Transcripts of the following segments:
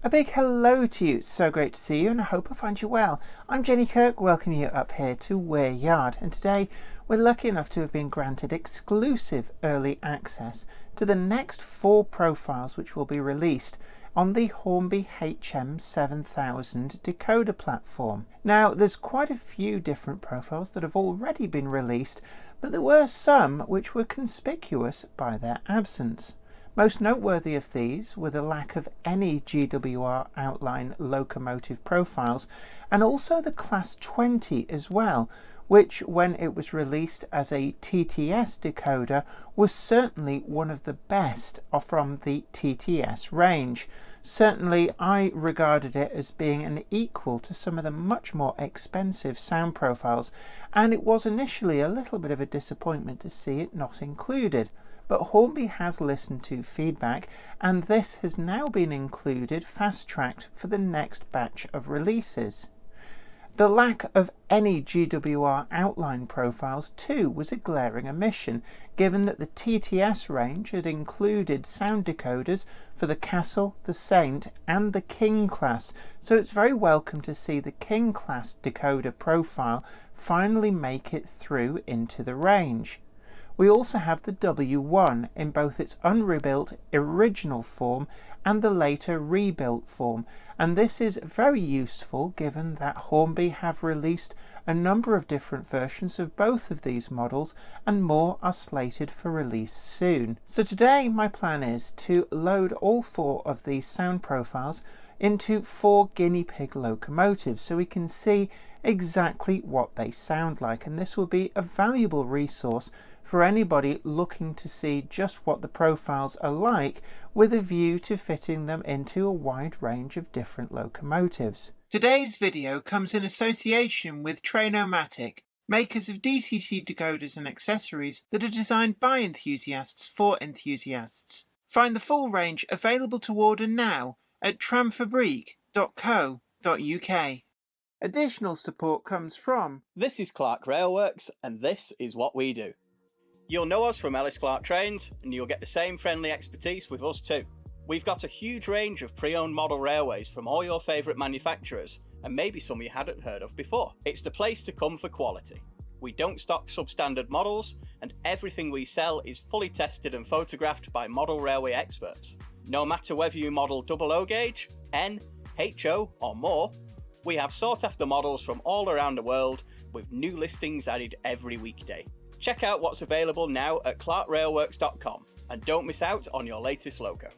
A big hello to you, it's so great to see you and I hope I find you well. I'm Jenny Kirk, welcoming you up here to Weir Yard, and today we're lucky enough to have been granted exclusive early access to the next 4 profiles which will be released on the Hornby HM7000 decoder platform. Now there's quite a few different profiles that have already been released, but there were some which were conspicuous by their absence. Most noteworthy of these were the lack of any GWR outline locomotive profiles, and also the Class 20 as well, which when it was released as a TTS decoder was certainly one of the best from the TTS range. Certainly I regarded it as being an equal to some of the much more expensive sound profiles, and it was initially a little bit of a disappointment to see it not included. But Hornby has listened to feedback, and this has now been included fast-tracked for the next batch of releases. The lack of any GWR outline profiles too was a glaring omission, given that the TTS range had included sound decoders for the Castle, the Saint and the King class, so it's very welcome to see the King class decoder profile finally make it through into the range. We also have the W1 in both its unrebuilt original form and the later rebuilt form, and this is very useful given that Hornby have released a number of different versions of both of these models, and more are slated for release soon. So today my plan is to load all 4 of these sound profiles into 4 guinea pig locomotives so we can see exactly what they sound like, and this will be a valuable resource for anybody looking to see just what the profiles are like, with a view to fitting them into a wide range of different locomotives. Today's video comes in association with Trainomatic, makers of DCT decoders and accessories that are designed by enthusiasts for enthusiasts. Find the full range available to order now at tramfabrique.co.uk. Additional support comes from... This is Clark Railworks, and this is what we do. You'll know us from Ellis Clark Trains, and you'll get the same friendly expertise with us too. We've got a huge range of pre-owned model railways from all your favourite manufacturers, and maybe some you hadn't heard of before. It's the place to come for quality. We don't stock substandard models, and everything we sell is fully tested and photographed by model railway experts. No matter whether you model double O gauge, N, HO or more, we have sought after models from all around the world, with new listings added every weekday. Check out what's available now at clarkrailworks.com, and don't miss out on your latest loco.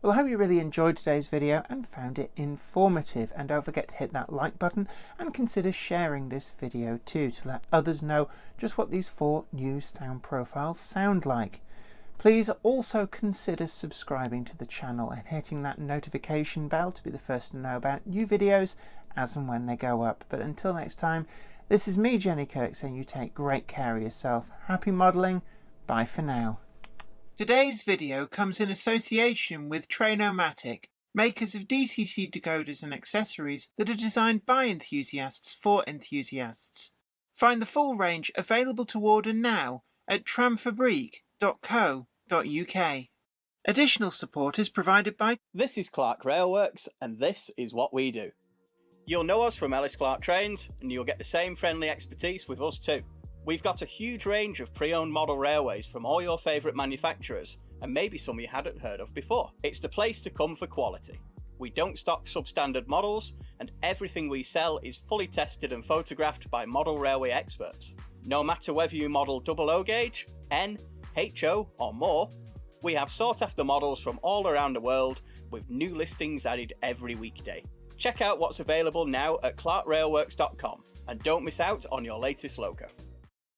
Well, I hope you really enjoyed today's video and found it informative, and don't forget to hit that like button and consider sharing this video too to let others know just what these 4 new sound profiles sound like. Please also consider subscribing to the channel and hitting that notification bell to be the first to know about new videos as and when they go up. But until next time, this is me, Jenny Kirk, saying you take great care of yourself. Happy modelling. Bye for now. Today's video comes in association with Trainomatic, makers of DCT decoders and accessories that are designed by enthusiasts for enthusiasts. Find the full range available to order now at tramfabrique.co.uk. Additional support is provided by... This is Clark Railworks, and this is what we do. You'll know us from Ellis Clark Trains, and you'll get the same friendly expertise with us too. We've got a huge range of pre-owned model railways from all your favourite manufacturers, and maybe some you hadn't heard of before. It's the place to come for quality. We don't stock substandard models, and everything we sell is fully tested and photographed by model railway experts. No matter whether you model 00 gauge, N, HO or more, we have sought after models from all around the world with new listings added every weekday. Check out what's available now at clarkrailworks.com, and don't miss out on your latest logo.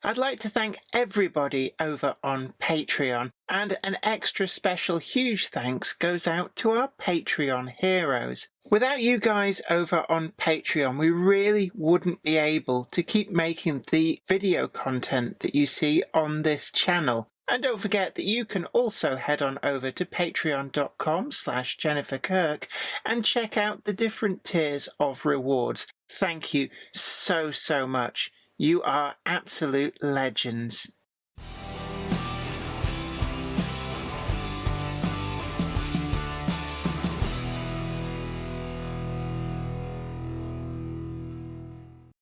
I'd like to thank everybody over on Patreon, and an extra special huge thanks goes out to our Patreon heroes. Without you guys over on Patreon, we really wouldn't be able to keep making the video content that you see on this channel. And don't forget that you can also head on over to patreon.com/JenniferKirk and check out the different tiers of rewards. Thank you so much. You are absolute legends.